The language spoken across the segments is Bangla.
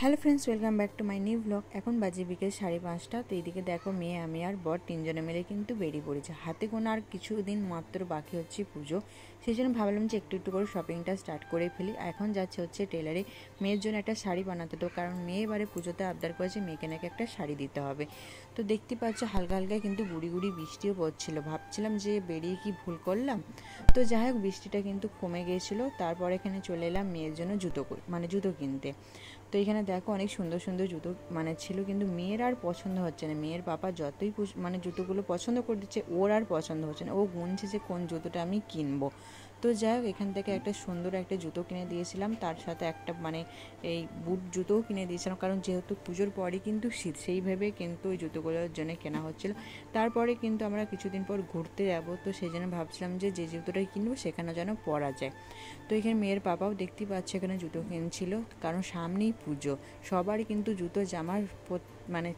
Hello friends, welcome back to my new blog. এখন বাজে বিকেল 5:30। তো এইদিকে দেখো মেয়ে, আমি আর বর তিনজনে মিলে কিন্তু বেরিয়ে পড়েছে। হাতে গোনা আর কিছুদিন মাত্র বাকি হচ্ছে পুজো। সেই জন্য ভাবলাম যে একটু একটু করে শপিংটা স্টার্ট করে ফেলি। এখন যাচ্ছে হচ্ছে টেলারে মেয়ের জন্য একটা শাড়ি বানাতে। তো কারণ মেয়ে এবারে পুজোতে আবদার করেছে মেয়েকে নাকি একটা শাড়ি দিতে হবে। তো দেখতে পাচ্ছ হালকা হালকা কিন্তু গুড়ি গুড়ি বৃষ্টিও পড়ছিল। ভাবছিলাম যে বেরিয়ে কি ভুল করলাম। তো যাই হোক, বৃষ্টিটা কিন্তু কমে গিয়েছিল। তারপর এখানে চলে এলাম মেয়ের জন্য জুতো কিনতে। তো এখানে দেখো অনেক সুন্দর সুন্দর জুতো ছিল, কিন্তু মেয়ের আর পছন্দ হচ্ছে না। মেয়ের বাবা যতই জুতোগুলো পছন্দ করে দিচ্ছে, ওর আর পছন্দ হচ্ছে না। ও গুনছে যে কোন জুতোটা আমি কিনবো। তো যাই হোক, এখান থেকে একটা সুন্দর একটা জুতো কিনে দিয়েছিলাম, তার সাথে একটা এই বুট জুতোও কিনে দিয়েছিলাম। কারণ যেহেতু পুজোর পরই কিন্তু শীত, সেইভাবে কিন্তু ওই জুতোগুলোর জন্য কেনা হচ্ছিল। তারপরে কিন্তু আমরা কিছুদিন পর ঘুরতে যাব, তো সেই জন্য ভাবছিলাম যে জুতোটাই কিনবো সেখানে যেন পরা যায়। তো এখানে মেয়ের বাবাও দেখতেই পাচ্ছে এখানে জুতো কিনছিল, কারণ সামনেই পুজো, সবারই কিন্তু জুতো জামার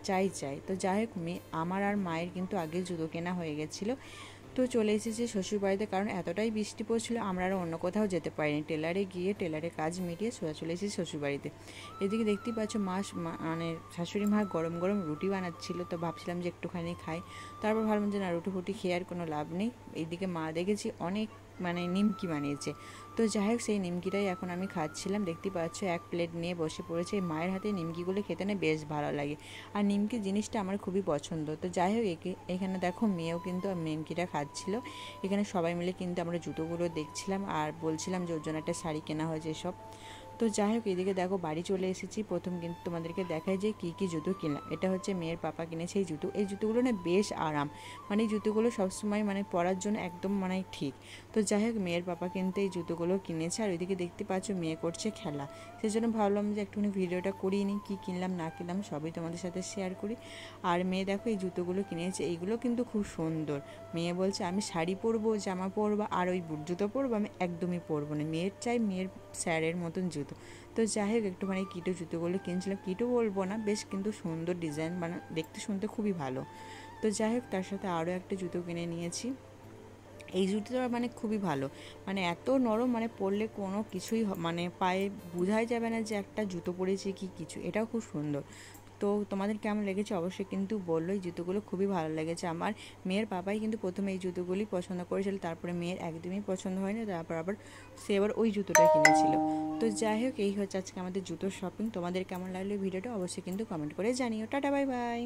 চাই। তো যাই হোক, আমার আর মায়ের কিন্তু আগে জুতো কেনা হয়ে গেছিলো। তো চলে এসেছি শ্বশুরবাড়িতে, কারণ এতটাই বৃষ্টি পড়ছিল আমরা আর অন্য কোথাও যেতে পারিনি। টেলারে গিয়ে টেলারে কাজ মিটিয়ে চলে এসেছি শ্বশুরবাড়িতে। এদিকে দেখতেই পাচ্ছ শাশুড়ি মা গরম গরম রুটি বানাচ্ছিল। তো ভাবছিলাম যে একটুখানি খাই, তারপর ভাবলাম যে না, রুটি ফুটি খেয়ে আর কোনো লাভ নেই। এইদিকে মা দেখেছি অনেক নিমকি বানিয়েছে। তো যাই হোক, সেই নিমকিটাই এখন আমি খাচ্ছিলাম। দেখতে পাচ্ছ এক প্লেট নিয়ে বসে পড়েছে। মায়ের হাতে নিমকিগুলো খেতে না বেশ ভালো লাগে, আর নিমকি জিনিসটা আমার খুবই পছন্দ। তো যাই হোক, এখানে দেখো মেয়েও কিন্তু নিমকিটা খাচ্ছিল। এখানে সবাই মিলে কিন্তু আমরা জুতোগুলো দেখছিলাম আর বলছিলাম যে ওর জন্য একটা শাড়ি কেনা হয়েছে সব। তো যাই হোক, এদিকে দেখো বাড়ি চলে এসেছি। প্রথম কিন্তু তোমাদেরকে দেখায় যে কী কী জুতো কিনলাম। এটা হচ্ছে মেয়ের পাপা কিনেছে এই জুতো। এই জুতোগুলো না বেশ আরাম, এই জুতোগুলো সবসময় পরার জন্য একদম ঠিক। তো যাই হোক, মেয়ের পাপা কিন্তু এই জুতোগুলো কিনেছে। আর ওইদিকে দেখতে পাচ্ছ মেয়ে করছে খেলা। সেই জন্য ভাবলাম যে একটুখানি ভিডিওটা করিয়ে নিই, কী কিনলাম না কিনলাম সবই তোমাদের সাথে শেয়ার করি। আর মেয়ে দেখো এই জুতোগুলো কিনেছে, এইগুলো কিন্তু খুব সুন্দর। মেয়ে বলছে আমি শাড়ি পরবো, জামা পরবো, আর ওই বুট জুতো পরবো, আমি একদমই পরবো না। মেয়ের চাই মেয়ের স্যারের মতন জুতো। তো যাই হোক, একটু কিটো জুতোগুলো কিনছিলাম। কিটো বলবো না, বেশ কিন্তু সুন্দর ডিজাইন, দেখতে শুনতে খুবই ভালো। তো যাই হোক, তার সাথে আরও একটা জুতো কিনে নিয়েছি। এই জুতোটা খুবই ভালো, এত নরম, পরলে কোনো কিছুই পায়ে বোঝাই যাবে না যে একটা জুতো পরেছি কি কিছু। এটাও খুব সুন্দর। তো তোমাদের কেমন লেগেছে অবশ্যই কিন্তু বললো। এই জুতোগুলো খুবই ভালো লেগেছে আমার। মেয়ের বাবাই কিন্তু প্রথমে এই জুতোগুলি পছন্দ করেছিল, তারপরে মেয়ের একদমই পছন্দ হয়নি, তারপর আবার সে আবার ওই জুতোটা কিনেছিল। তো যাই হোক, এই হচ্ছে আজকে আমাদের জুতোর শপিং। তোমাদের কেমন লাগলো ভিডিওটা অবশ্যই কিন্তু কমেন্ট করে জানিও। Tata, bye bye.